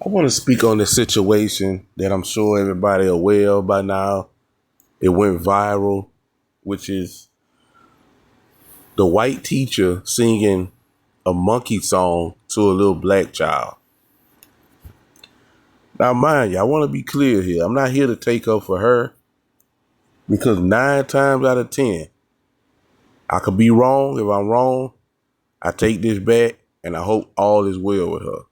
I want to speak on the situation that I'm sure everybody aware of by now. It went viral, which is the white teacher singing a monkey song to a little black child. Now, mind you, I want to be clear here. I'm not here to take up for her because 9 times out of 10, I could be wrong. If I'm wrong, I take this back and I hope all is well with her.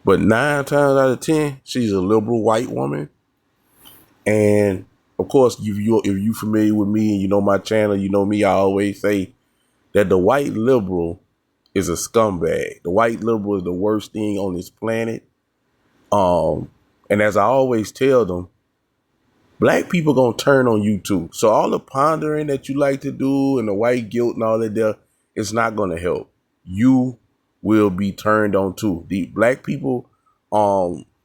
But 9 times out of 10, she's a liberal white woman. And of course, if you familiar with me and you know my channel, you know me, I always say that the white liberal is a scumbag. The white liberal is the worst thing on this planet. And as I always tell them, black people gonna turn on you too. So all the pondering that you like to do and the white guilt and all that there, it's not gonna help. You will be turned on too. The black people,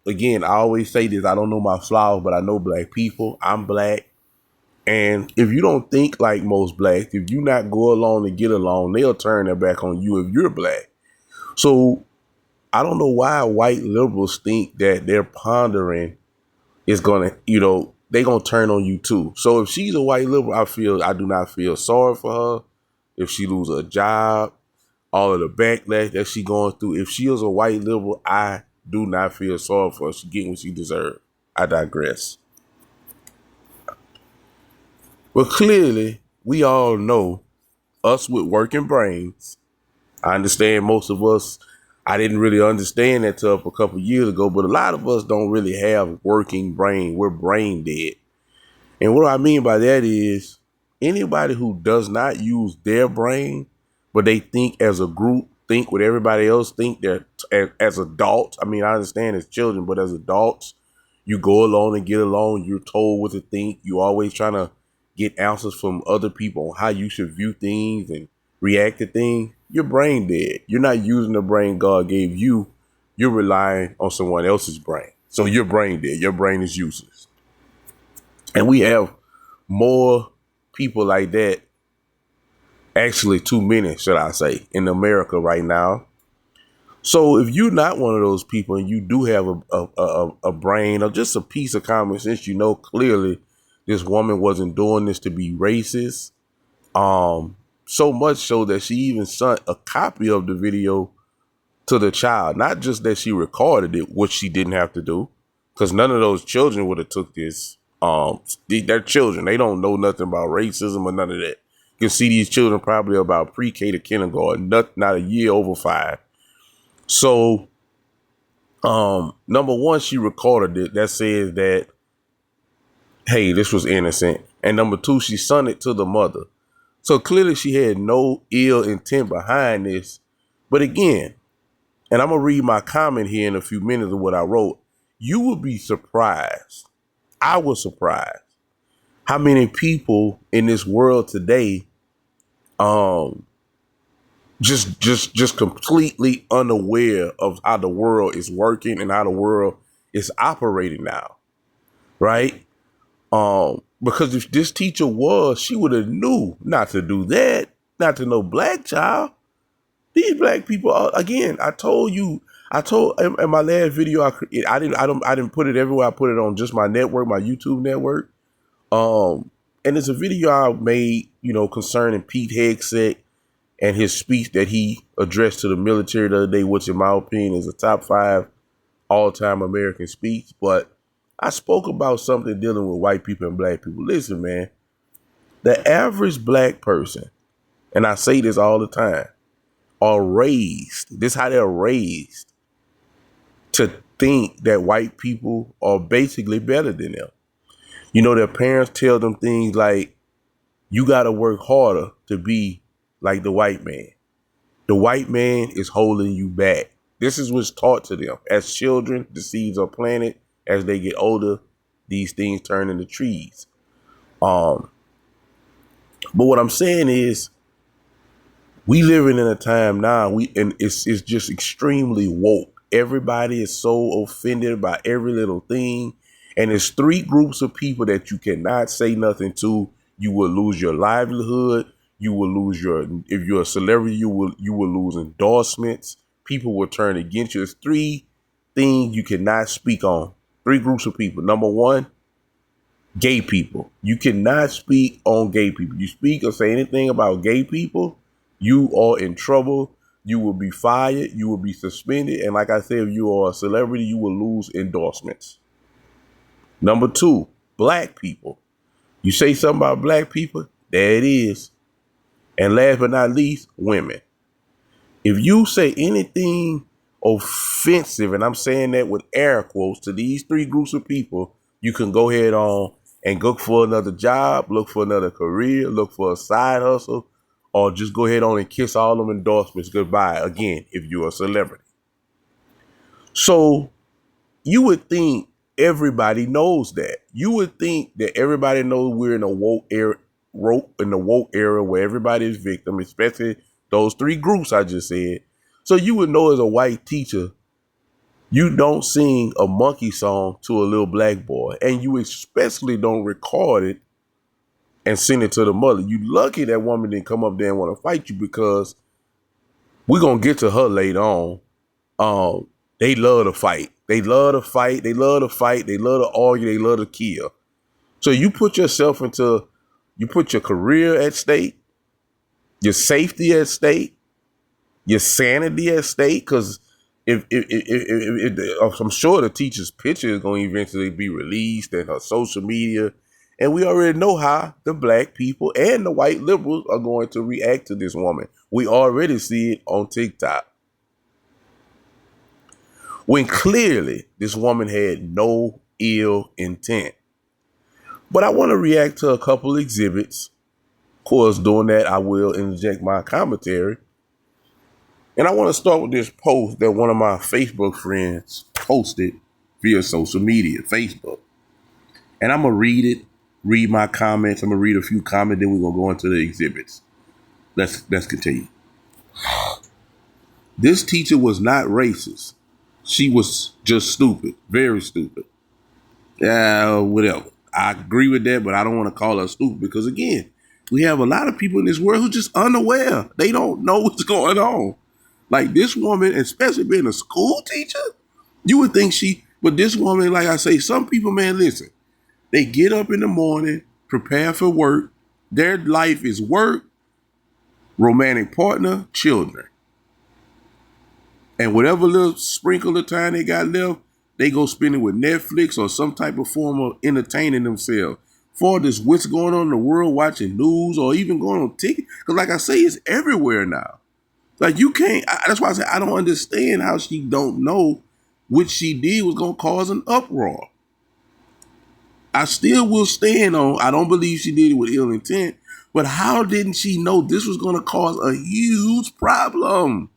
again, I always say this, I don't know my flaws, but I know black people. I'm black. And if you don't think like most blacks, if you not go along and get along, they'll turn their back on you if you're black. So I don't know why white liberals think that their pondering is gonna, they gonna turn on you too. So if she's a white liberal, I do not feel sorry for her. If she loses a job, all of the backlash that she going through. If she is a white liberal, I do not feel sorry for her. She getting what she deserves. I digress. But clearly, we all know, us with working brains, I understand most of us, I didn't really understand that till a couple years ago, but a lot of us don't really have working brain. We're brain dead. And what I mean by that is anybody who does not use their brain, but they think as a group, think what everybody else think, that as adults, I mean, I understand as children, but as adults, you go along and get along. You're told what to think. You're always trying to get answers from other people on how you should view things and react to things. You're brain dead. You're not using the brain God gave you. You're relying on someone else's brain. So you're brain dead. Your brain is useless. And we have more people like that, actually too many, should I say, in America right now. So if you're not one of those people and you do have a brain or just a piece of common sense, you know clearly this woman wasn't doing this to be racist. So much so that she even sent a copy of the video to the child. Not just that she recorded it, which she didn't have to do, because none of those children would have took this. They're children. They don't know nothing about racism or none of that. You can see these children probably about pre-K to kindergarten, not a year over 5. So, number one, she recorded it. That says that, hey, this was innocent. And number two, she sent it to the mother. So clearly she had no ill intent behind this. But again, and I'm going to read my comment here in a few minutes of what I wrote. You would be surprised. I was surprised how many people in this world today just completely unaware of how the world is working and how the world is operating now. Right? Because if this teacher she would have knew not to do that, not to no black child. These black people, again, I told in my last video, I didn't put it everywhere. I put it on just my network, my YouTube network. And it's a video I made, concerning Pete Hegseth and his speech that he addressed to the military the other day, which in my opinion is a top 5 all-time American speech. But I spoke about something dealing with white people and black people. Listen, man, the average black person, and I say this all the time, are raised, this is how they're raised, to think that white people are basically better than them. Their parents tell them things like, you got to work harder to be like the white man. The white man is holding you back. This is what's taught to them. As children, the seeds are planted. As they get older, these things turn into trees. But what I'm saying is, we living in a time now, and it's just extremely woke. Everybody is so offended by every little thing. And it's 3 groups of people that you cannot say nothing to. You will lose your livelihood. You will lose if you're a celebrity, you will lose endorsements. People will turn against you. It's 3 things you cannot speak on. 3 groups of people. Number 1, gay people. You cannot speak on gay people. You speak or say anything about gay people, you are in trouble. You will be fired. You will be suspended. And like I said, if you are a celebrity, you will lose endorsements. Number 2, black people. You say something about black people, there it is. And last but not least, women. If you say anything offensive, and I'm saying that with air quotes, to these 3 groups of people, you can go ahead on and look for another job, look for another career, look for a side hustle, or just go ahead on and kiss all them endorsements goodbye again if you're a celebrity. So you would think everybody knows that. You would think that everybody knows we're in a woke era, where everybody is victim, especially those 3 groups I just said. So you would know as a white teacher, you don't sing a monkey song to a little black boy, and you especially don't record it and send it to the mother. You lucky that woman didn't come up there and want to fight you, because we're going to get to her later on. They love to fight. They love to fight. They love to fight. They love to argue. They love to kill. So you put your career at stake, your safety at stake, your sanity at stake, because if I'm sure the teacher's picture is going to eventually be released and her social media, and we already know how the black people and the white liberals are going to react to this woman. We already see it on TikTok, when clearly this woman had no ill intent. But I want to react to a couple exhibits. Of course, doing that, I will interject my commentary. And I want to start with this post that one of my Facebook friends posted via social media, Facebook. And I'm going to read it, read my comments. I'm going to read a few comments, then we're going to go into the exhibits. Let's continue. This teacher was not racist. She was just stupid, very stupid. Whatever. I agree with that, but I don't want to call her stupid because, again, we have a lot of people in this world who are just unaware. They don't know what's going on. Like this woman, especially being a school teacher, you would think but this woman, like I say, some people, man, listen, they get up in the morning, prepare for work. Their life is work, romantic partner, children. And whatever little sprinkle of time they got left, they go spend it with Netflix or some type of form of entertaining themselves. For this, what's going on in the world, watching news or even going on TikTok. Because like I say, it's everywhere now. Like you can't, that's why I say I don't understand how she don't know what she did was going to cause an uproar. I still will stand on, I don't believe she did it with ill intent, but how didn't she know this was going to cause a huge problem?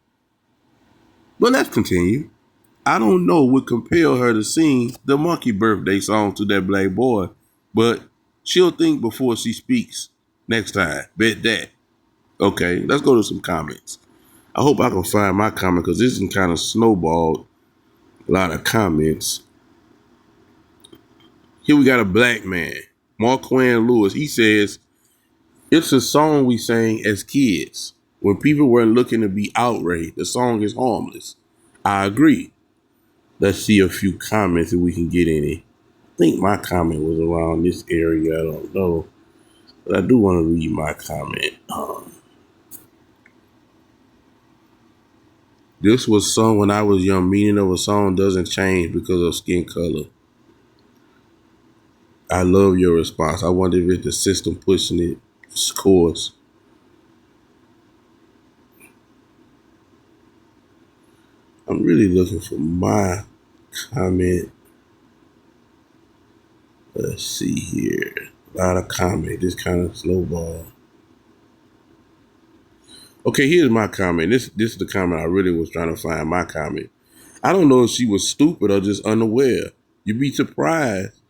But let's continue. I don't know what compelled her to sing the monkey birthday song to that black boy, but she'll think before she speaks next time. Bet that. Okay, let's go to some comments. I hope I can find my comment because this is kind of snowballed a lot of comments. Here we got a black man, Marquand Lewis. He says, it's a song we sang as kids when people weren't looking to be outraged. The song is harmless. I agree. Let's see a few comments if we can get any. I think my comment was around this area. I don't know. But I do want to read my comment. This was sung when I was young. Meaning of a song doesn't change because of skin color. I love your response. I wonder if it's the system pushing it. Of course. I'm really looking for my comment. Let's see here. A lot of comment. This kind of snowball. Okay, here's my comment. This is the comment I really was trying to find. My comment. I don't know if she was stupid or just unaware. You'd be surprised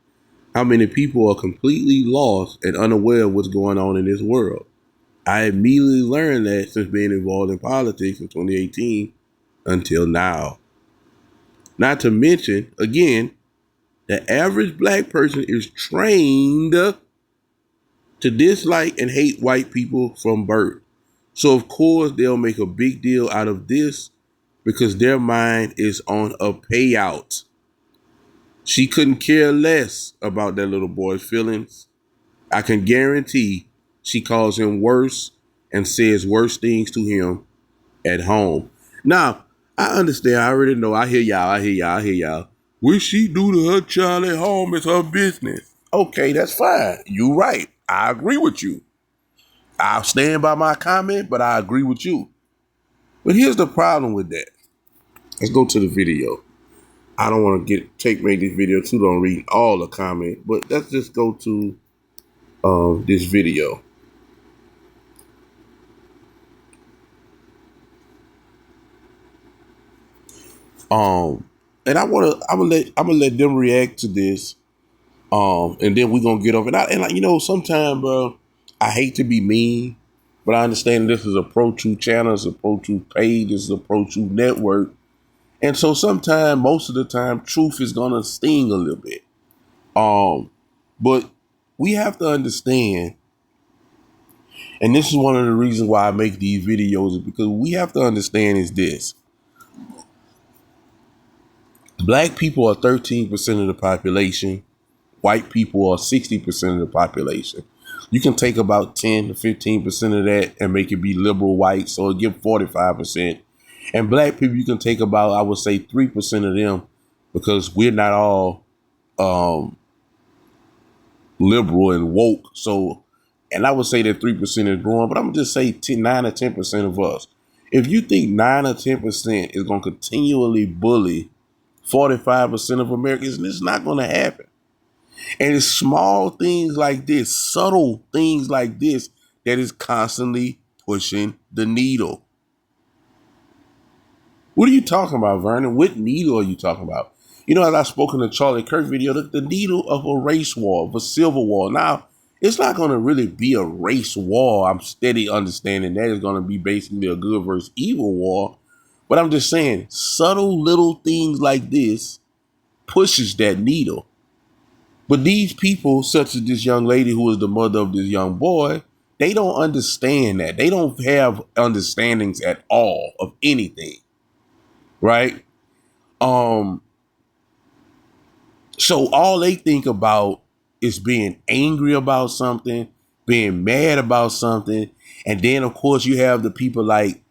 how many people are completely lost and unaware of what's going on in this world. I immediately learned that since being involved in politics in 2018 until now. Not to mention, again, the average black person is trained to dislike and hate white people from birth. So, of course, they'll make a big deal out of this because their mind is on a payout. She couldn't care less about that little boy's feelings. I can guarantee she calls him worse and says worse things to him at home. Now, I understand. I already know. I hear y'all. I hear y'all. What she do to her child at home is her business. Okay, that's fine. You right. I agree with you. I'll stand by my comment, but I agree with you. But here's the problem with that. Let's go to the video. I don't want to make this video too long, read all the comments, but let's just go to this video. And I'm gonna let them react to this. And then we're gonna get over it. And sometimes, bro, I hate to be mean, but I understand this is a Pro Truth channel, it's a Pro Truth page, this is a Pro Truth network. And so sometimes, most of the time, truth is gonna sting a little bit. But we have to understand, and this is one of the reasons why I make these videos, is because we have to understand is this. Black people are 13% of the population. White people are 60% of the population. You can take about 10 to 15% of that and make it be liberal white, so it give 45%. And black people, you can take about, I would say, 3% of them, because we're not all liberal and woke. So, and I would say that 3% is growing, but I'm gonna just say 9 or 10% of us. If you think 9 or 10% is gonna continually bully 45% of Americans, it's not gonna happen. And it's small things like this, subtle things like this, that is constantly pushing the needle. What are you talking about, Vernon? What needle are you talking about? As I spoke in the Charlie Kirk video, the needle of a race war, of a civil war. Now, it's not going to really be a race war. I'm steady understanding that it's going to be basically a good versus evil war. But I'm just saying, subtle little things like this pushes that needle. But these people, such as this young lady who is the mother of this young boy, they don't understand that. They don't have understandings at all of anything. Right? So all they think about is being angry about something, being mad about something. And then, of course, you have the people like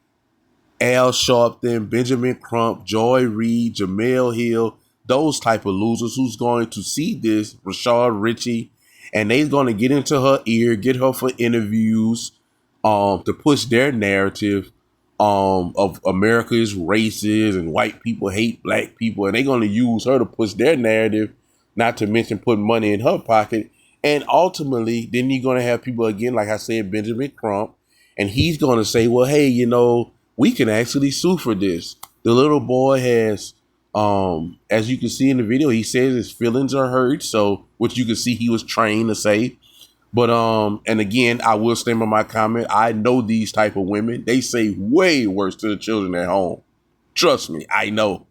Al Sharpton, Benjamin Crump, Joy Reid, Jamel Hill, those type of losers who's going to see this, Rashard Ritchie, and they're going to get into her ear, get her for interviews, to push their narrative of America is racist and white people hate black people, and they're going to use her to push their narrative, not to mention putting money in her pocket. And ultimately, then you're going to have people again, like I said, Benjamin Crump, and he's going to say, well, hey, we can actually sue for this. The little boy has, as you can see in the video, he says his feelings are hurt. So, which you can see he was trained to say. But, and again, I will stand by my comment. I know these type of women. They say way worse to the children at home. Trust me, I know.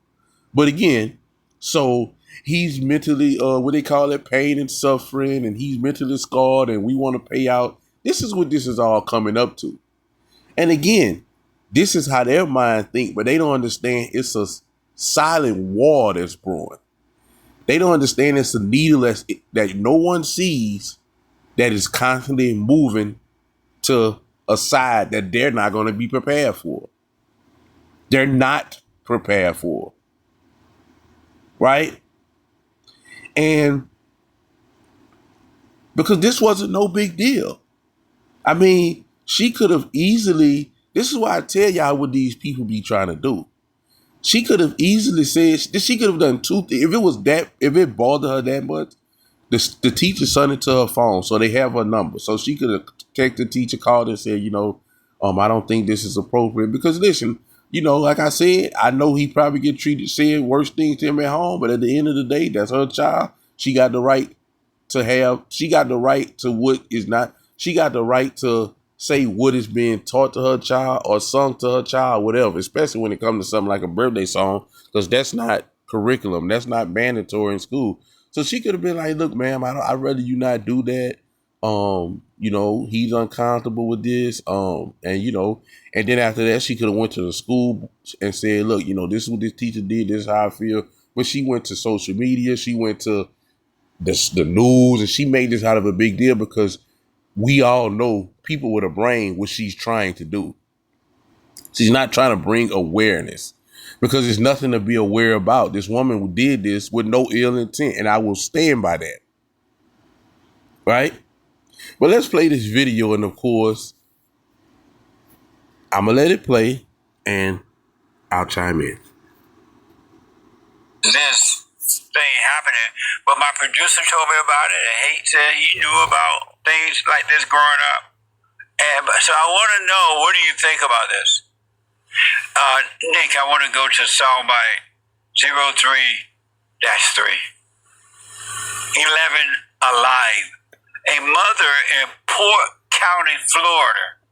But again, so he's mentally, what they call it, pain and suffering, and he's mentally scarred, and we want to pay out. This is what this is all coming up to. And again, this is how their mind think, but they don't understand it's a silent war that's brewing. They don't understand it's a needle that no one sees, that is constantly moving to a side that they're not going to be prepared for. They're not prepared for. Right? And because this wasn't no big deal. I mean, she could have easily, this is why I tell y'all what these people be trying to do. She could have easily said, she could have done two things. If it bothered her that much, the teacher sent it to her phone, so they have her number. So she could have texted the teacher, called and said, I don't think this is appropriate. Because listen, like I said, I know he probably said worse things to him at home, but at the end of the day, that's her child. She got the right to say what is being taught to her child or sung to her child, whatever, especially when it comes to something like a birthday song, because that's not curriculum. That's not mandatory in school. So she could have been like, look, ma'am, I'd rather you not do that. he's uncomfortable with this. And then after that, she could have went to the school and said, look, this is what this teacher did. This is how I feel. But she went to social media. She went to the news, and she made this out of a big deal because we all know people with a brain what she's trying to do. She's not trying to bring awareness because there's nothing to be aware about. This woman who did this with no ill intent, and I will stand by that. Right? But let's play this video, and of course, I'm going to let it play, and I'll chime in. This thing happening, but my producer told me about it, and Hate said he knew about things like this growing up. And so I want to know, what do you think about this? Nick, I want to go to soundbite 03-3. 11 alive. A mother in Port County, Florida,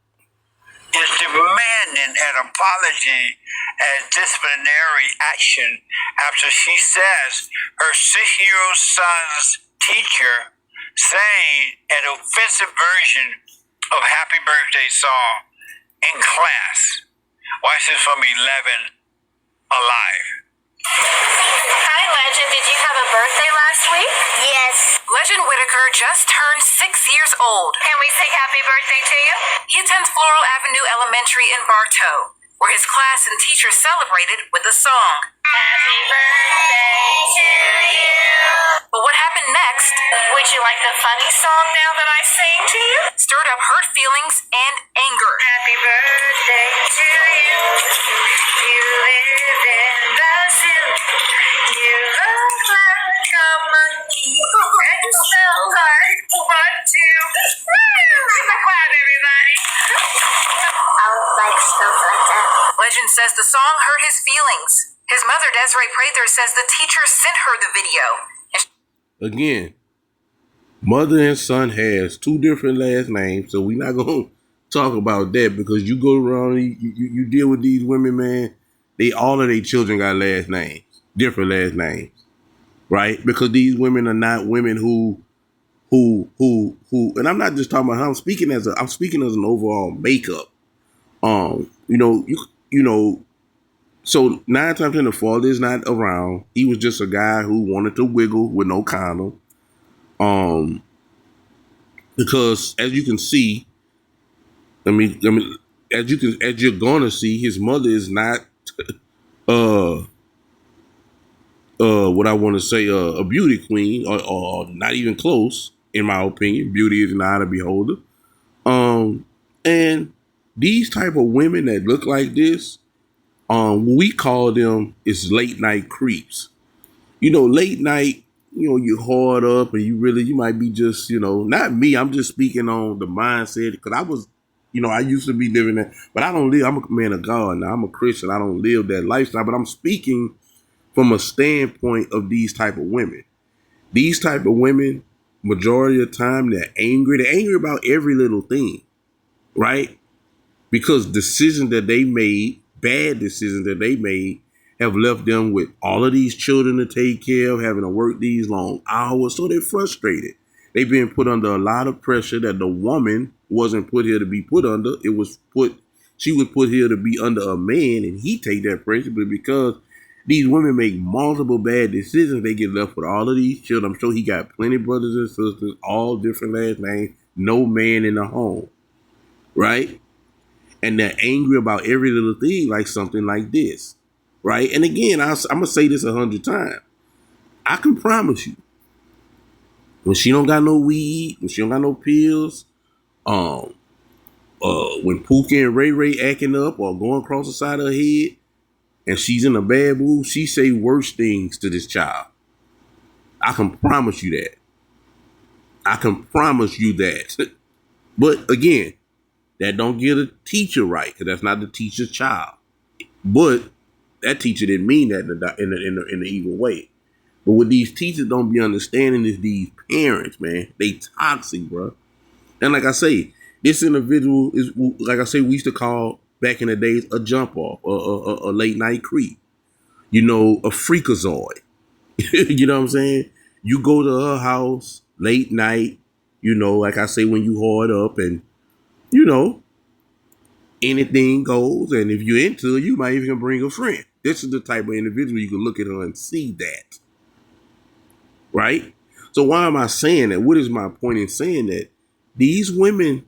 is demanding an apology as disciplinary action after she says her 6-year-old son's teacher sang an offensive version of Happy Birthday song in class. Watch this from 11 alive. Hi, Legend. Did you have a birthday last week? Yes. Legend Whitaker just turned 6 years old. Can we sing happy birthday to you? He attends Floral Avenue Elementary in Bartow, where his class and teachers celebrated with a song. Happy birthday to you. But what happened next? Would you like the funny song now that I sing to you? Stirred up hurt feelings and anger. Happy birthday to you. You live in the zoo. You look like a monkey. And you smell like one, two. Give a clap, everybody. I like stuff like that. Legend says the song hurt his feelings. His mother, Desiree Prather, says the teacher sent her the video. Again, mother and son has two different last names, so we're not going to talk about that because you go around, you deal with these women, man, all of their children got last names, different last names, right? Because these women are not women who, and I'm not just talking about her, I'm speaking as an overall makeup. So 9 times in the father is not around. He was just a guy who wanted to wiggle with no condom. Because as you can see, as you're gonna see, his mother is not what I want to say, a beauty queen, or not even close, in my opinion. Beauty is not a beholder. And these type of women that look like this, we call them is late night creeps. Late night, you're hard up and you might be just, not me. I'm just speaking on the mindset because I was, I used to be living that, but I don't live. I'm a man of God now. I'm a Christian. I don't live that lifestyle, but I'm speaking from a standpoint of these type of women. These type of women, majority of the time, they're angry. They're angry about every little thing, right? Because decisions that they made, bad decisions that they made, have left them with all of these children to take care of, having to work these long hours. So they're frustrated. They've been put under a lot of pressure that the woman wasn't put here to be put under. She was put here to be under a man, and he take that pressure. But because these women make multiple bad decisions, they get left with all of these children. I'm sure he got plenty of brothers and sisters, all different last names, no man in the home, right? And they're angry about every little thing, like something like this, right? And again, I'm going to say this 100 times. I can promise you, when she don't got no weed, when she don't got no pills, when Pookie and Ray Ray acting up or going across the side of her head, and she's in a bad mood, she say worse things to this child. I can promise you that. I can promise you that. But again, that don't get a teacher right, because that's not the teacher's child. But that teacher didn't mean that in the evil way. But what these teachers don't be understanding is these parents, man, they toxic, bro. And like I say, this individual is, like I say, we used to call back in the days a jump off, a late night creep, a freakazoid. You know what I'm saying? You go to her house late night, You know, like I say, when you hard up and, you know, anything goes. And if you're into it, you might even bring a friend. This is the type of individual you can look at her and see that. Right? So why am I saying that? What is my point in saying that? These women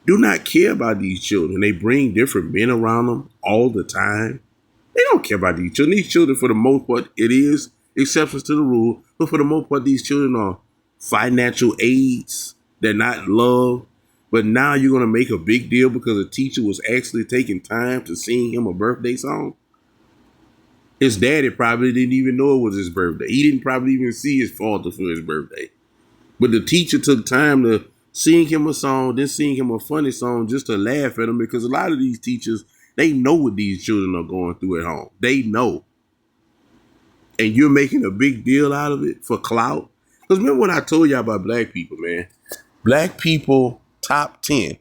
do not care about these children. They bring different men around them all the time. They don't care about these children. These children, for the most part, it is exceptions to the rule, but for the most part, these children are financial aids. They're not loved. But now you're going to make a big deal because a teacher was actually taking time to sing him a birthday song. His daddy probably didn't even know it was his birthday. He didn't probably even see his father for his birthday. But the teacher took time to sing him a song, then sing him a funny song just to laugh at him, because a lot of these teachers, they know what these children are going through at home. They know. And you're making a big deal out of it for clout. Because remember what I told y'all about black people, man. Black people, top 10.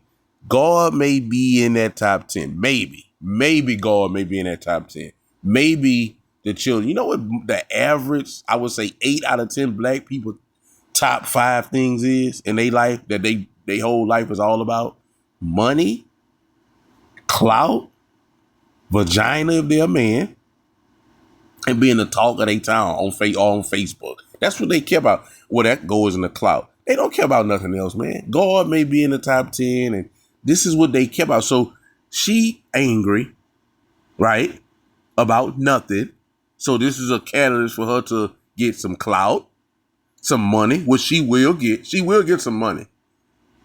God may be in that top 10. Maybe. Maybe God may be in that top 10. Maybe the children. You know what the average, I would say 8 out of 10 black people top 5 things is in their life that they whole life is all about? Money, clout, vagina if they're a man, and being the talk of their town on Facebook. That's what they care about. Well, that goes in the clout. They don't care about nothing else, man. God may be in the top 10, and this is what they care about. So she angry, right, about nothing. So this is a catalyst for her to get some clout, some money, which she will get. She will get some money.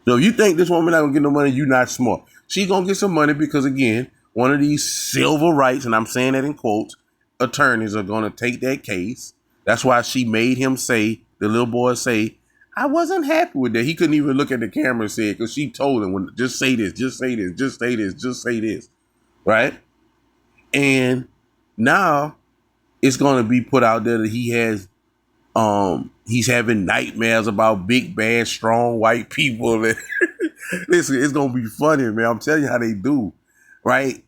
So if you think this woman not gonna get no money, you're not smart. She gonna get some money because, again, one of these civil rights, and I'm saying that in quotes, attorneys are gonna take that case. That's why she made him say, the little boy say, I wasn't happy with that. He couldn't even look at the camera and say it because she told him, just say this, just say this, just say this, just say this, right? And now it's gonna be put out there that he's having nightmares about big, bad, strong white people. Listen, it's gonna be funny, man. I'm telling you how they do, right?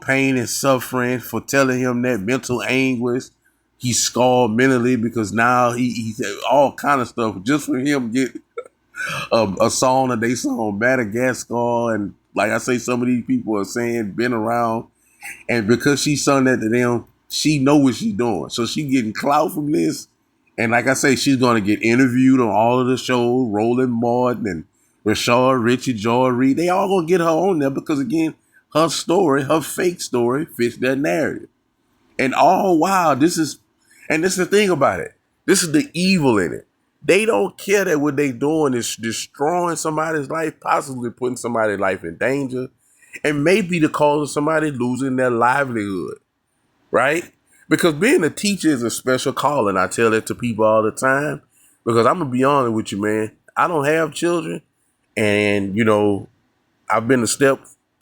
Pain and suffering for telling him that, mental anguish. He's scarred mentally because now he's all kind of stuff just for him get a song that they sung Madagascar, and like I say, some of these people are saying been around, and because she sung that to them, she know what she's doing, so she getting clout from this. And like I say, she's going to get interviewed on all of the shows, Roland Martin and Rashard Richie, Joy Reid. They all going to get her on there because, again, her story, her fake story, fits that narrative. And all while, this is the thing about it. This is the evil in it. They don't care that what they doing is destroying somebody's life, possibly putting somebody's life in danger, and maybe the cause of somebody losing their livelihood, right? Because being a teacher is a special calling. I tell that to people all the time because I'm going to be honest with you, man. I don't have children, and, you know, I've been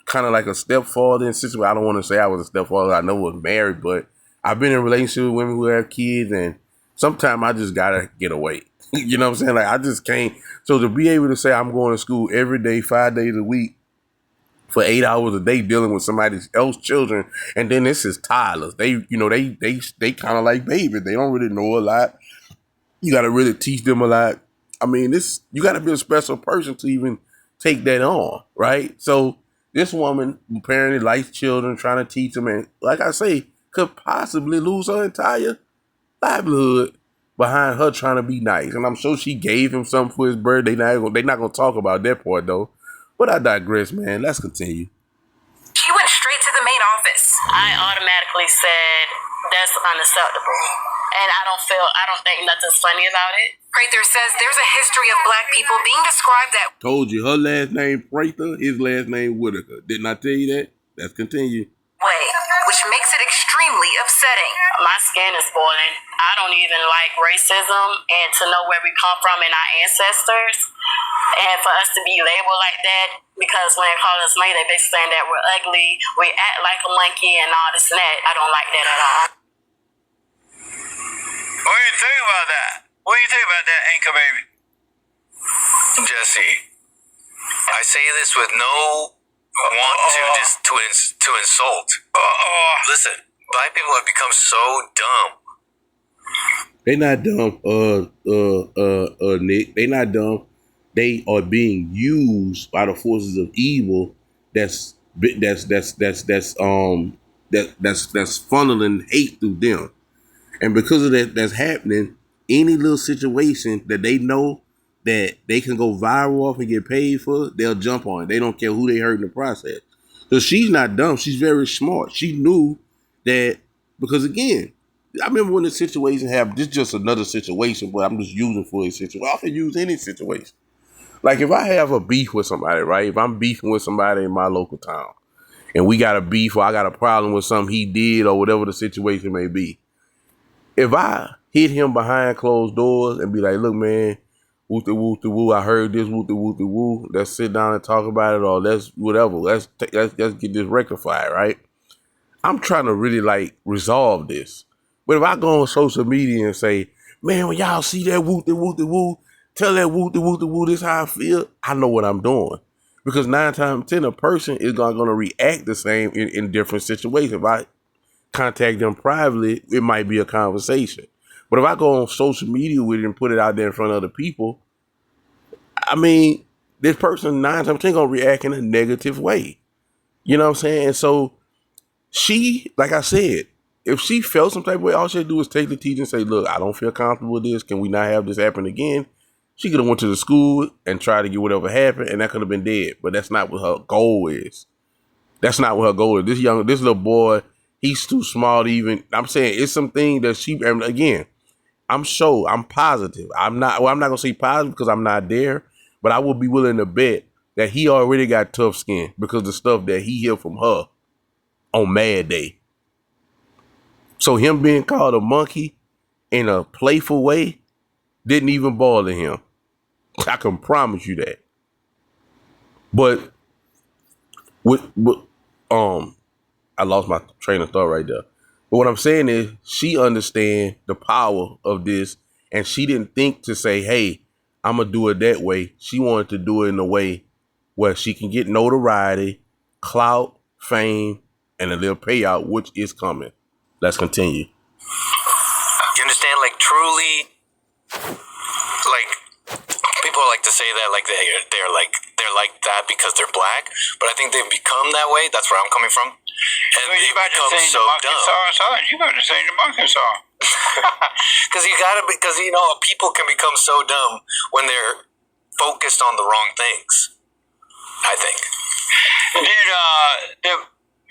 kind of like a stepfather in situation. I don't want to say I was a stepfather. I know I was married, but I've been in a relationship with women who have kids, and sometimes I just got to get away. You know what I'm saying? Like, I just can't. So to be able to say I'm going to school every day, 5 days a week, for 8 hours a day dealing with somebody else's children, and then this is toddlers. They kind of like babies. They don't really know a lot. You got to really teach them a lot. I mean, you got to be a special person to even take that on, right? So this woman apparently likes children, trying to teach them, and like I say, could possibly lose her entire livelihood behind her trying to be nice. And I'm sure she gave him something for his birthday. They're not gonna talk about that part though. But I digress, man. Let's continue. She went straight to the main office. I automatically said, that's unacceptable. And I don't think nothing's funny about it. Prather says there's a history of black people being described that Told you her last name Prather, his last name Whitaker. Didn't I tell you that? Let's continue. way, which makes it extremely upsetting. My skin is boiling. I don't even like racism, and to know where we come from and our ancestors, and for us to be labeled like that, because when they call us monkey, they basically saying that we're ugly, we act like a monkey, and all this and that. I don't like that at all. What do you think about that? What do you think about that, Anchor Baby? Jesse, I say this with no want to insult. Listen, black people have become so dumb. They not dumb, Nick. They not dumb. they are being used by the forces of evil that's funneling hate through them. And because of that that's happening, any little situation that they know that they can go viral off and get paid for, they'll jump on it. They don't care who they hurt in the process. So she's not dumb. She's very smart. She knew that, because again, I remember when the situation happened, this is just another situation, but I'm just using for a situation. I can use any situation. Like if I have a beef with somebody, right? If I'm beefing with somebody in my local town and we got a beef or I got a problem with something he did or whatever the situation may be, if I hit him behind closed doors and be like, look, man, woo, I heard this, woo, let's sit down and talk about it, or let's whatever, let's get this rectified, right? I'm trying to really like resolve this. But if I go on social media and say, man, when y'all see that woo, tell that woo, this how I feel, I know what I'm doing. Because 9 times 10, a person is going to react the same in different situations. If I contact them privately, it might be a conversation. But if I go on social media with it and put it out there in front of other people, I mean, this person 9 times 10 gonna react in a negative way. You know what I'm saying? And so she, like I said, if she felt some type of way, all she had to do is take the teacher and say, look, I don't feel comfortable with this. Can we not have this happen again? She could have went to the school and tried to get whatever happened, and that could have been dead. But that's not what her goal is. That's not what her goal is. This little boy, he's too small to even, I'm saying it's something that she, and again, I'm positive. I'm not gonna say positive because I'm not there, but I would be willing to bet that he already got tough skin because of the stuff that he heard from her on Mad Day. So him being called a monkey in a playful way didn't even bother him. I can promise you that. But I lost my train of thought right there. But what I'm saying is she understands the power of this, and she didn't think to say, hey, I'm going to do it that way. She wanted to do it in a way where she can get notoriety, clout, fame, and a little payout, which is coming. Let's continue. You understand? Like, truly, like, people like to say that, like, they're like that because they're black, but I think they've become that way. That's where I'm coming from. And you about to sing so the monkey dumb. song? You about to sing the monkey song? Because you know, people can become so dumb when they're focused on the wrong things, I think.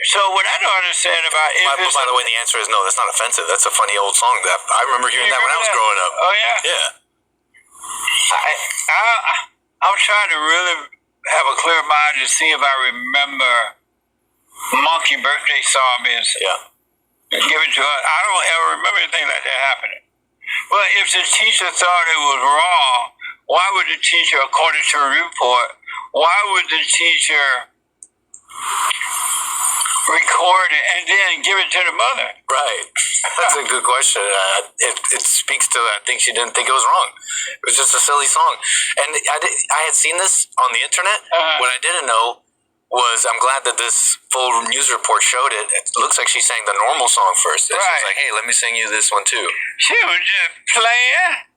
So what I don't understand about by the way, the answer is no. That's not offensive. That's a funny old song that I remember hearing that when I was growing up. Oh yeah, yeah. I'm trying to really have a clear mind to see if I remember Monkey birthday song is given to us. I don't ever remember anything like that happening. But if the teacher thought it was wrong, why would the teacher, according to a report, why would the teacher record it and then give it to the mother? Right. That's a good question. It speaks to, I think she didn't think it was wrong. It was just a silly song. And I had seen this on the internet. What I didn't know was, I'm glad that this full news report showed it. It looks like she sang the normal song first. And she was like, hey, let me sing you this one too. She was just playing.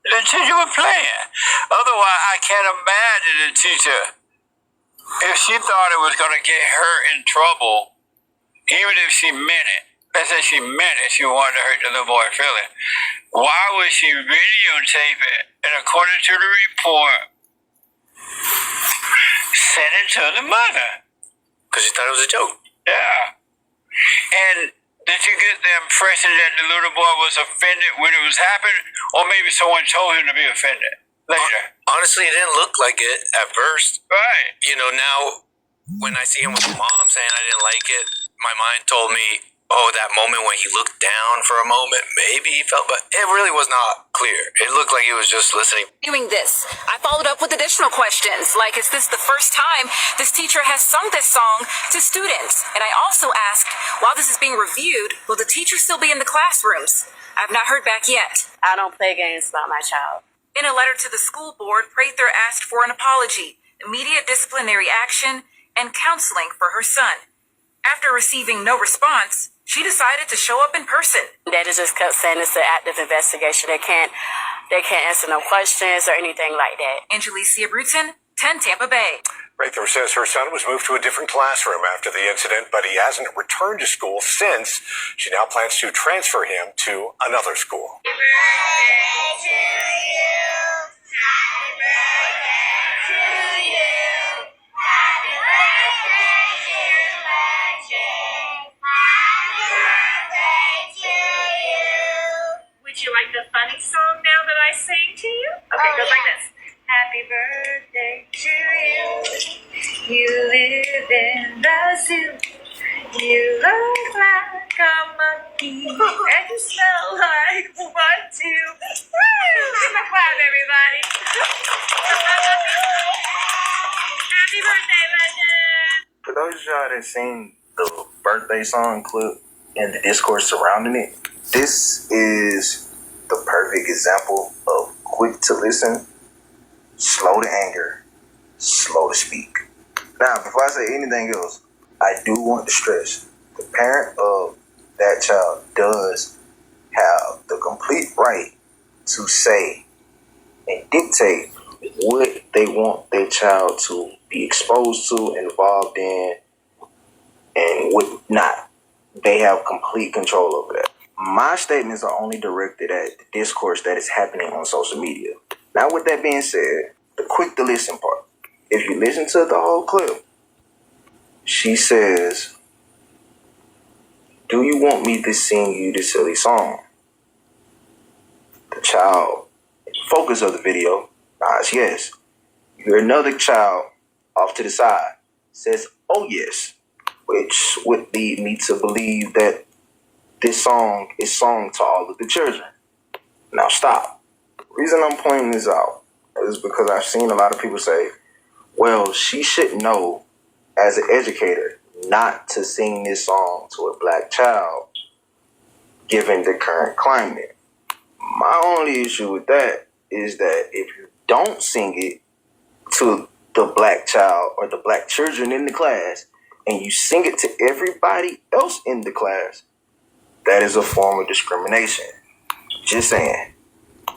The teacher was playing. Otherwise, I can't imagine the teacher, if she thought it was going to get her in trouble, even if she meant it, let's say she meant it, she wanted to hurt the little boy's feelings, why would she videotape it and, according to the report, send it to the mother? Because she thought it was a joke. Yeah. And did you get the impression that the little boy was offended when it was happening, or maybe someone told him to be offended later? Honestly, it didn't look like it at first. Right. You know, now when I see him with mom saying I didn't like it, my mind told me, oh, that moment when he looked down for a moment, maybe he felt, but it really was not clear. It looked like he was just listening. Doing this, I followed up with additional questions, like, is this the first time this teacher has sung this song to students? And I also asked, while this is being reviewed, will the teacher still be in the classrooms? I've not heard back yet. I don't play games about my child. In a letter to the school board, Prather asked for an apology, immediate disciplinary action, and counseling for her son. After receiving no response, she decided to show up in person. Daddy just kept saying it's an active investigation. They can't they can't answer no questions or anything like that. Angelicia Bruton, 10 Tampa Bay. Rayther says her son was moved to a different classroom after the incident, but he hasn't returned to school since. She now plans to transfer him to another school. Happy birthday to you. Happy birthday to you. Happy birthday, dear Legend. Happy birthday to you. Would you like the funny song now that I sing to you? Okay, it goes like this. Happy birthday to you. You live in the zoo. You look like a monkey. And you smell like one, two. Woo! Give a clap, everybody. Happy birthday, Legend. For those of y'all that seen the birthday song clip and the discourse surrounding it, this is the perfect example of quick to listen, slow to anger, slow to speak. Now, before I say anything else, I do want to stress the parent of that child does have the complete right to say and dictate what they want their child to be exposed to, involved in, and what not. They have complete control over that. My statements are only directed at the discourse that is happening on social media. Now, with that being said, the quick to listen part. If you listen to the whole clip, she says, "Do you want me to sing you this silly song?" The child, focus of the video, nods yes. You hear another child off to the side says, "Oh yes," which would lead me to believe that this song is sung to all of the children. Now stop. The reason I'm pointing this out is because I've seen a lot of people say, well, she should know as an educator not to sing this song to a black child given the current climate. My only issue with that is that if you don't sing it to the black child or the black children in the class and you sing it to everybody else in the class, that is a form of discrimination. Just saying.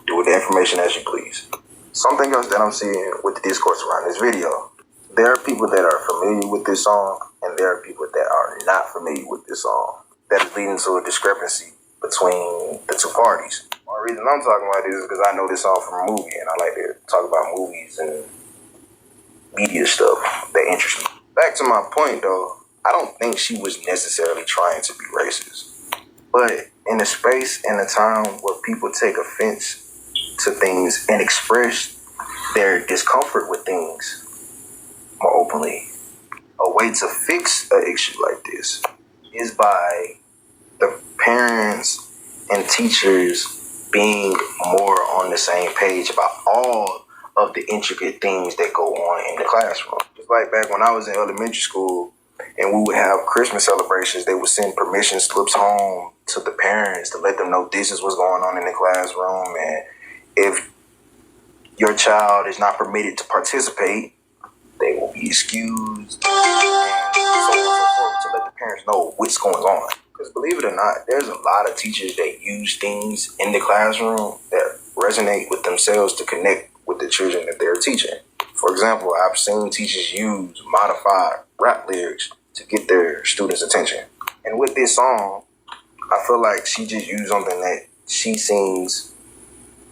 Do with the information as you please. Something else that I'm seeing with the discourse around this video. There are people that are familiar with this song and there are people that are not familiar with this song. That is leading to a discrepancy between the two parties. One reason I'm talking about this is because I know this song from a movie and I like to talk about movies and media stuff that interests me. Back to my point though, I don't think she was necessarily trying to be racist. But in a space and a time where people take offense to things and express their discomfort with things more openly, a way to fix an issue like this is by the parents and teachers being more on the same page about all of the intricate things that go on in the classroom. Just like back when I was in elementary school and we would have Christmas celebrations, they would send permission slips home to the parents to let them know this is what's going on in the classroom, and if your child is not permitted to participate, they will be excused, and so on and so forth, to let the parents know what's going on. Because believe it or not, there's a lot of teachers that use things in the classroom that resonate with themselves to connect with the children that they're teaching. For example, I've seen teachers use modified rap lyrics to get their students' attention. And with this song, I feel like she just used something that she sings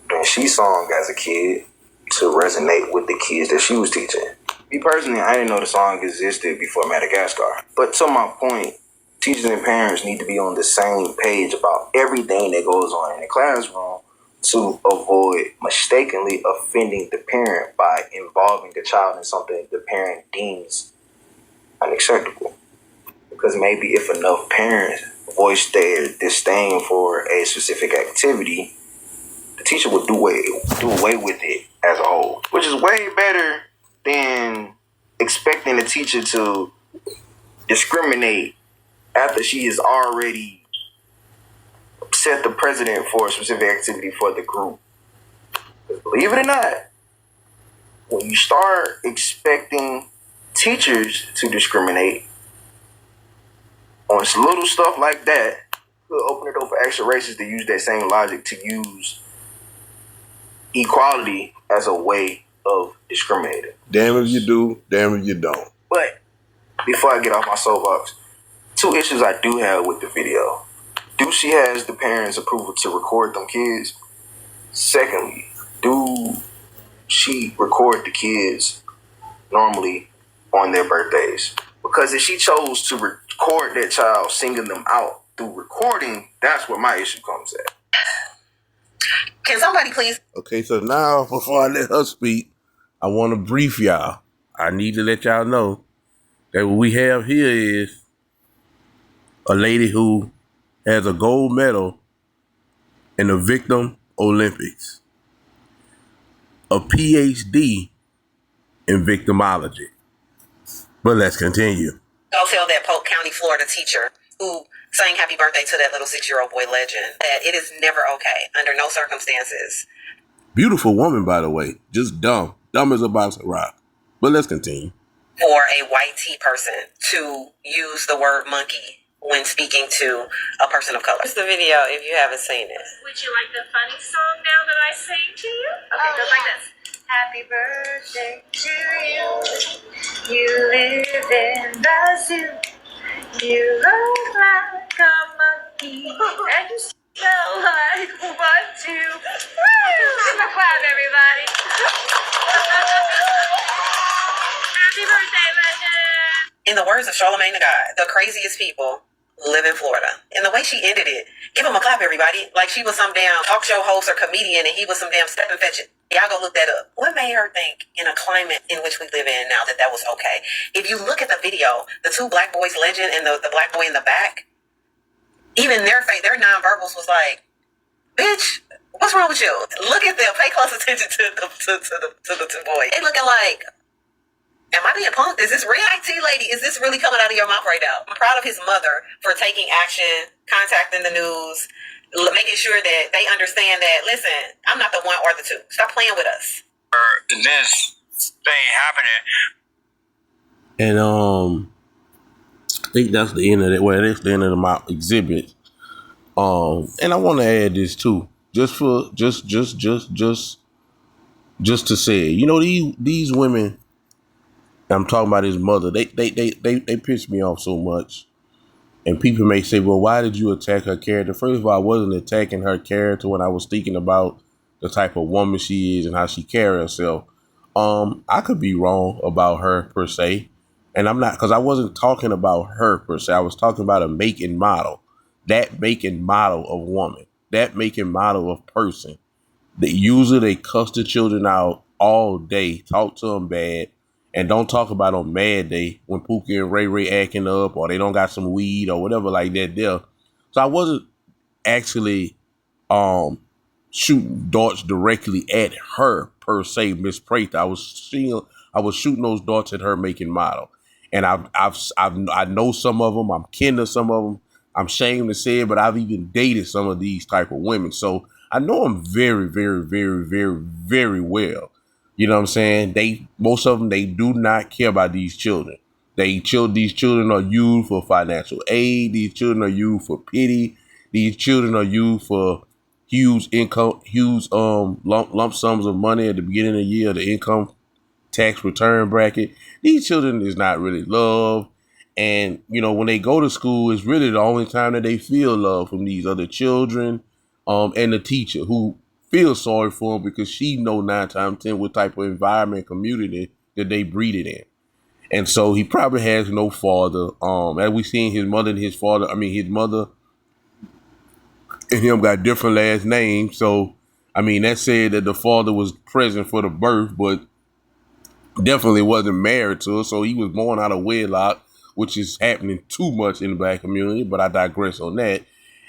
and she sung as a kid to resonate with the kids that she was teaching. Me personally, I didn't know the song existed before Madagascar. But to my point, teachers and parents need to be on the same page about everything that goes on in the classroom to avoid mistakenly offending the parent by involving the child in something the parent deems unacceptable. Because maybe if enough parents voice their disdain for a specific activity, the teacher would do away with it as a whole, which is way better than expecting the teacher to discriminate after she has already set the precedent for a specific activity for the group. Believe it or not, when you start expecting teachers to discriminate on little stuff like that, you'll open it up for extra racists to use that same logic to use equality as a way of discriminating. Damn if you do, damn if you don't. But before I get off my soapbox, 2 issues I do have with the video. Do she has the parents' approval to record them kids? Secondly, do she record the kids normally on their birthdays? Because if she chose to record that child singing them out through recording, that's where my issue comes at. Can somebody please? Okay, so now before I let her speak, I want to brief y'all. I need to let y'all know that what we have here is a lady who has a gold medal in the Victim Olympics, a PhD in victimology. But let's continue. Go tell that Polk County, Florida teacher who sang happy birthday to that little 6-year-old boy Legend that it is never okay, under no circumstances. Beautiful woman, by the way. Just dumb. Dumb as a box of rock. But let's continue. For a white tea person to use the word monkey when speaking to a person of color. Here's the video if you haven't seen it. Would you like the funny song now that I sing to you? Okay, goes like this. Happy birthday to you. You live in the zoo. You look like a monkey. And you smell like one, two. Woo! Give a clap, everybody. Happy birthday, Legend. In the words of Charlamagne the God, the craziest people live in Florida. And the way she ended it, give him a clap, everybody. Like she was some damn talk show host or comedian and he was some damn step and fetch it. Y'all go look that up. What made her think in a climate in which we live in now that that was okay? If you look at the video, the 2 black boys, Legend and the black boy in the back, even their face, their nonverbals was like, bitch, what's wrong with you? Look at them. Pay close attention to the 2 boys. They looking like, am I being punked? Is this real? IT lady, is this really coming out of your mouth right now? I'm proud of his mother for taking action, contacting the news, making sure that they understand that, listen, I'm not the one or the 2. Stop playing with us. This thing happening. And I think that's the end of it. Well, that's the end of my exhibit. And I want to add this too, just to say, you know, these women. I'm talking about his mother. They piss me off so much. And people may say, well, why did you attack her character? First of all, I wasn't attacking her character when I was thinking about the type of woman she is and how she carries herself. I could be wrong about her per se. And I'm not, because I wasn't talking about her per se. I was talking about a make and model. That make and model of woman. That make and model of person. Usually they cuss the children out all day, talk to them bad, and don't talk about on Mad Day when Pookie and Ray Ray acting up or they don't got some weed or whatever like that there. So I wasn't actually shooting darts directly at her per se, Miss Prather. I was shooting those darts at her making model. And I know some of them. I'm kin to some of them. I'm ashamed to say it, but I've even dated some of these type of women. So I know them very, very, very, very, very well. You know what I'm saying? Most of them, they do not care about these children. These children are used for financial aid. These children are used for pity. These children are used for huge lump sums of money at the beginning of the year, the income tax return bracket. These children is not really loved. And, you know, when they go to school, it's really the only time that they feel love from these other children and the teacher who feels sorry for them because she know 9 times 10 what type of environment, community that they breeded in. And so he probably has no father. As we seen his mother and his father, his mother and him got different last names. So, that said that the father was present for the birth, but definitely wasn't married to her. So he was born out of wedlock, which is happening too much in the black community, but I digress on that.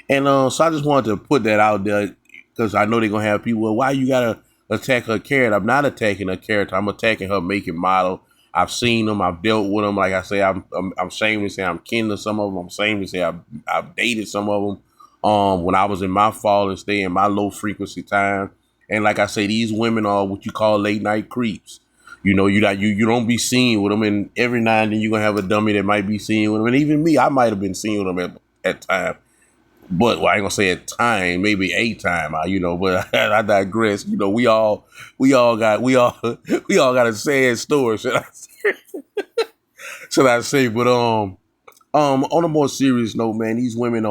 And so I just wanted to put that out there because I know they're going to have people, well, why you got to attack her character? I'm not attacking her character. I'm attacking her making model. I've seen them. I've dealt with them. Like I say, I'm ashamed to say I'm kin to some of them. I'm ashamed to say I've dated some of them when I was in my falling state in my low frequency time. And like I say, these women are what you call late night creeps. You know, you don't be seen with them, and every now and then you're going to have a dummy that might be seen with them. And even me, I might have been seen with them at times. But well, I ain't gonna say a time, maybe a time, but I digress. We all got a sad story, should I say? But on a more serious note, man, these women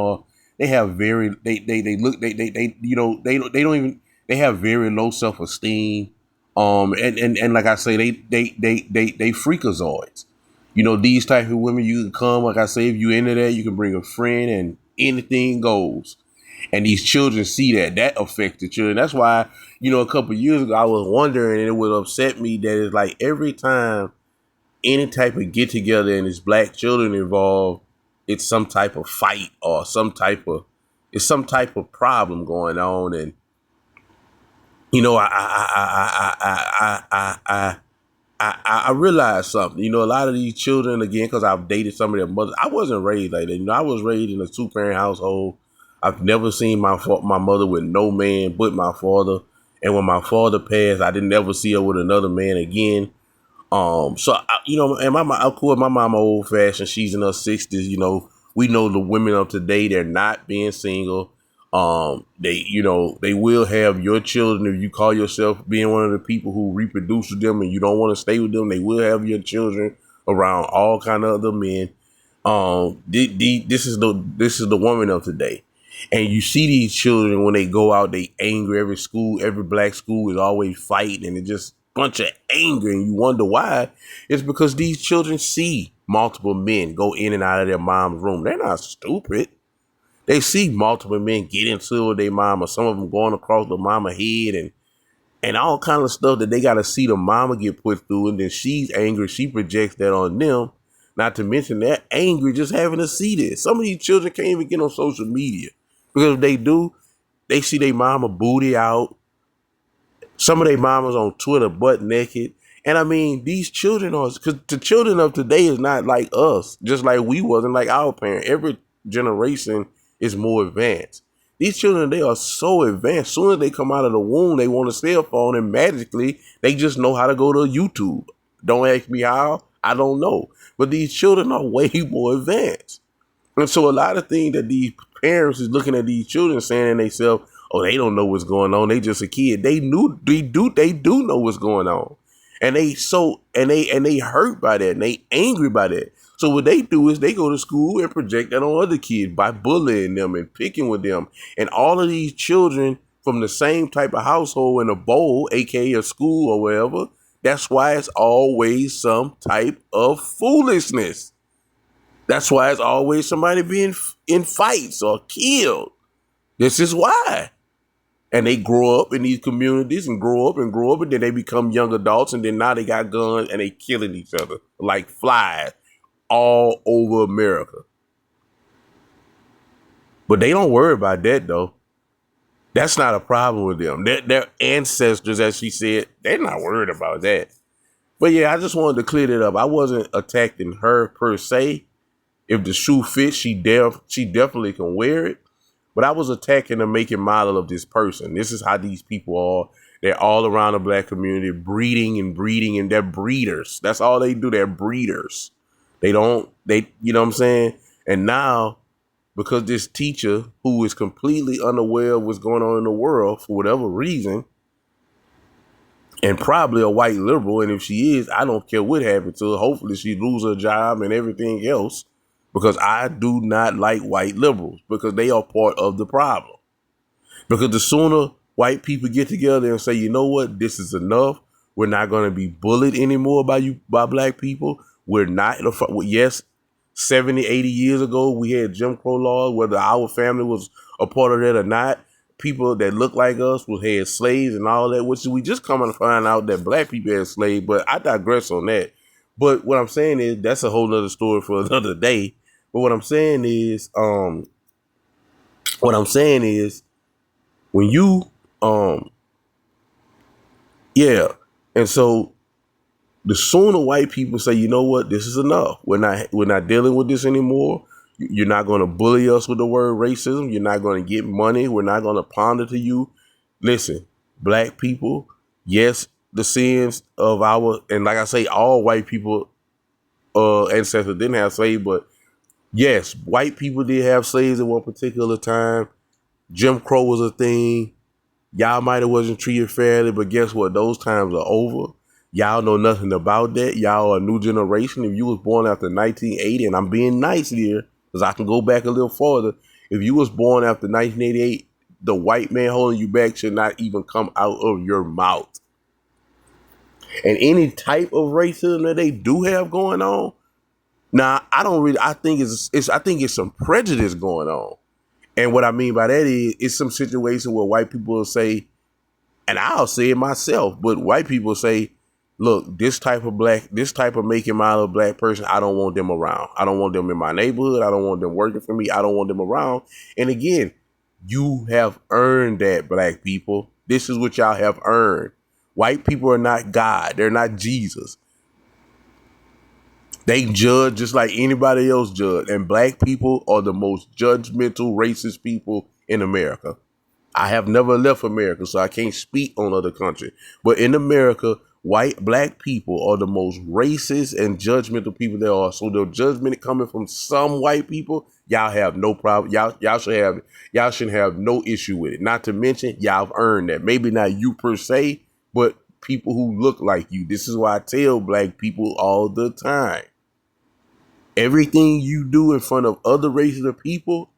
they have very they look they don't even they have very low self esteem. And like I say, they freakazoids. These type of women, you can come, like I say, if you into that, you can bring a friend and anything goes. And these children see that affects the children. That's why, a couple of years ago, I was wondering, and it would upset me that it's like every time any type of get together and there's black children involved, it's some type of fight or it's some type of problem going on. And I realized something. A lot of these children, again, because I've dated some of their mothers. I wasn't raised like that. I was raised in a 2-parent household. I've never seen my mother with no man but my father. And when my father passed, I didn't ever see her with another man again. And of course, my mama old fashioned. She's in her 60s. We know the women of today, they're not being single. They will have your children if you call yourself being one of the people who reproduce with them and you don't want to stay with them. They will have your children around all kind of other men. This is the woman of today. And you see these children when they go out, they angry. Every black school is always fighting, and it's just a bunch of anger. And you wonder why. It's because these children see multiple men go in and out of their mom's room. They're not stupid. They see multiple men get into their mama, some of them going across the mama head and all kind of stuff that they got to see the mama get put through. And then she's angry. She projects that on them. Not to mention they're angry just having to see this. Some of these children can't even get on social media. Because if they do, they see their mama booty out. Some of their mamas on Twitter butt naked. And I mean, these children because the children of today is not like us, just like we wasn't like our parents. Every generation is more advanced. These children, they are so advanced. Soon as they come out of the womb, they want a cell phone and magically they just know how to go to YouTube. Don't ask me how. I don't know. But these children are way more advanced. And so a lot of things that these parents is looking at these children saying to themselves, oh, they don't know what's going on. They just a kid. They do know what's going on. And they hurt by that and they angry by that. So what they do is they go to school and project that on other kids by bullying them and picking with them. And all of these children from the same type of household in a bowl, aka a school or wherever, that's why it's always some type of foolishness. That's why it's always somebody being in fights or killed. This is why. And they grow up in these communities and grow up, and then they become young adults, and then now they got guns and they killing each other like flies all over America. But they don't worry about that, though. That's not a problem with them. Their ancestors, as she said, they're not worried about that. But yeah, I just wanted to clear that up. I wasn't attacking her per se. If the shoe fits, she definitely can wear it. But I was attacking the making model of this person. This is how these people are. They're all around the black community, breeding, and they're breeders. That's all they do. They're breeders. You know what I'm saying? And now, because this teacher who is completely unaware of what's going on in the world for whatever reason, and probably a white liberal, and if she is, I don't care what happened to her. Hopefully she loses her job and everything else. Because I do not like white liberals because they are part of the problem. Because the sooner white people get together and say, you know what, this is enough. We're not going to be bullied anymore by black people. We're not. Yes, 70, 80 years ago, we had Jim Crow laws, whether our family was a part of that or not. People that look like us had slaves and all that, which we just come to find out that black people had slaves. But I digress on that. But what I'm saying is that's a whole other story for another day. But what I'm saying is when you, and so the sooner white people say, you know what, this is enough. We're not dealing with this anymore. You're not going to bully us with the word racism. You're not going to get money. We're not going to ponder to you. Listen, black people, yes, the sins of and like I say, all white people ancestors didn't have slaves, but Yes, white people did have slaves at one particular time. Jim Crow was a thing. Y'all might have wasn't treated fairly, but guess what? Those times are over. Y'all know nothing about that. Y'all are a new generation. If you was born after 1980, and I'm being nice here, because I can go back a little farther. If you was born after 1988, the white man holding you back should not even come out of your mouth. And any type of racism that they do have going on, I think it's some prejudice going on. And what I mean by that is it's some situation where white people will say, and I'll say it myself, but white people say, look, this type of making model of black person, I don't want them around. I don't want them in my neighborhood. I don't want them working for me. I don't want them around. And again, you have earned that, black people. This is what y'all have earned. White people are not God. They're not Jesus. They judge just like anybody else judge. And black people are the most judgmental, racist people in America. I have never left America, so I can't speak on other countries. But in America, black people are the most racist and judgmental people there are. So the judgment coming from some white people, y'all have no problem. Y'all shouldn't have no issue with it. Not to mention, y'all have earned that. Maybe not you per se, but people who look like you. This is why I tell black people all the time. Everything you do in front of other races of people,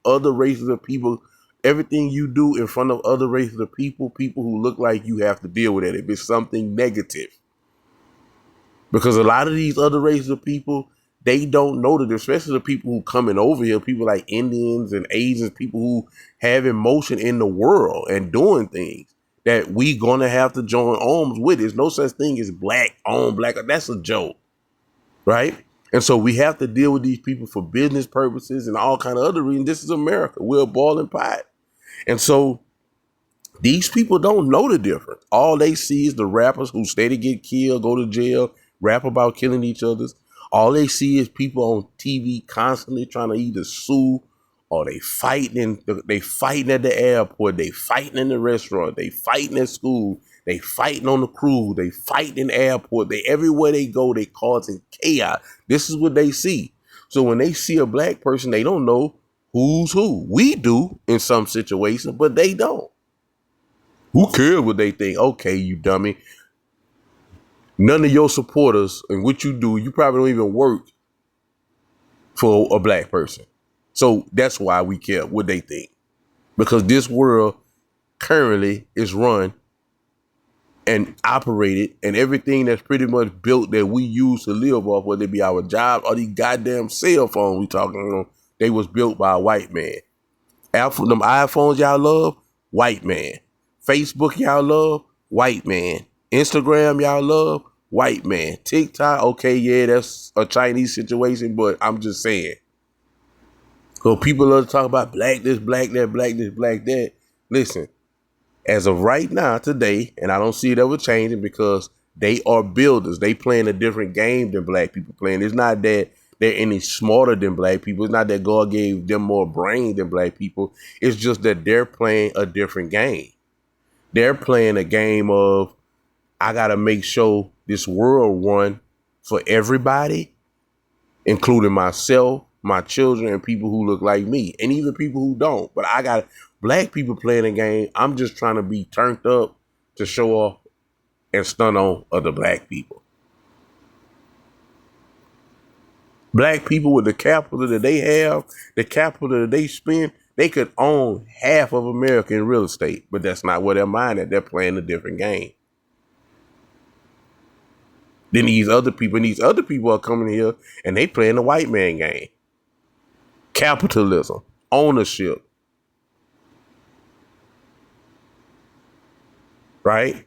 everything you do in front of other races of people who look like you have to deal with it if it's something negative. Because a lot of these other races of people, they don't know that, especially the people who coming over here, people like Indians and Asians, people who have emotion in the world and doing things that we gonna have to join arms with. There's no such thing as black on black. That's a joke, right? And so we have to deal with these people for business purposes and all kind of other reasons. This is America. We're a boiling pot. And so these people don't know the difference. All they see is the rappers who stay to get killed, go to jail, rap about killing each other. All they see is people on TV constantly trying to either sue or they fighting at the airport, they fighting in the restaurant, they fighting at school, they fighting on the cruise, they fighting in the airport, everywhere they go, they causing chaos. This is what they see. So when they see a black person, they don't know who's who. We do in some situations, but they don't. Who cares what they think? Okay, you dummy. None of your supporters and what you do, you probably don't even work for a black person. So that's why we care what they think. Because this world currently is run and operated, and everything that's pretty much built that we use to live off, whether it be our job or these goddamn cell phones we talking on, they was built by a white man. Them iPhones y'all love, white man. Facebook y'all love, white man. Instagram y'all love, white man. TikTok, okay, yeah, that's a Chinese situation, but I'm just saying. So people love to talk about black this, black that, black this, black that. Listen, as of right now, today, and I don't see it ever changing because they are builders. They playing a different game than black people playing. It's not that they're any smarter than black people. It's not that God gave them more brain than black people. It's just that they're playing a different game. They're playing a game of, I got to make sure this world run for everybody, including myself, my children, and people who look like me, and even people who don't. But I got black people playing a game. I'm just trying to be turned up to show off and stun on other black people. Black people with the capital that they have, the capital that they spend, they could own half of America in real estate, but that's not where they're mind at. They're playing a different game. Then these other people are coming here and they playing the white man game. Capitalism, ownership, right?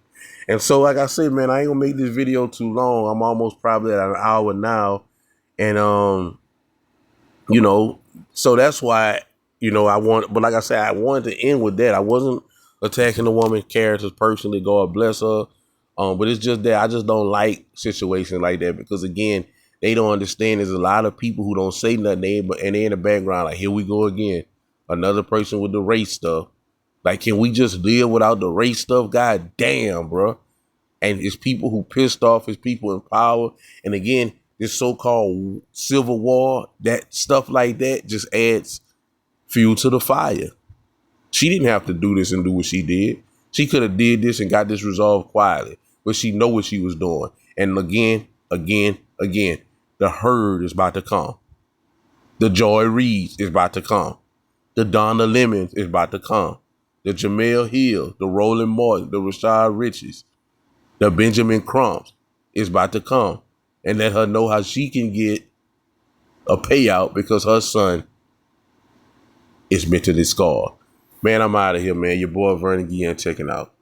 And so, like I said, man, I ain't gonna make this video too long. I'm almost probably at an hour now. And, so that's why, but like I said, I wanted to end with that. I wasn't attacking the woman's characters personally, God bless her. But it's just that I just don't like situations like that because, again, they don't understand there's a lot of people who don't say nothing, and they in the background like, here we go again. Another person with the race stuff. Like, can we just live without the race stuff? God damn, bro. And it's people who pissed off, it's people in power. And again, this so-called civil war, that stuff like that just adds fuel to the fire. She didn't have to do this and do what she did. She could have did this and got this resolved quietly, but she know what she was doing. And again, the herd is about to come. The Joy Reeds is about to come. The Donna Lemons is about to come. The Jamel Hill, the Roland Martin, the Rashad Riches, the Benjamin Crumps is about to come and let her know how she can get a payout because her son is mentally scarred. Man, I'm out of here, man. Your boy Vernon Guillen checking out.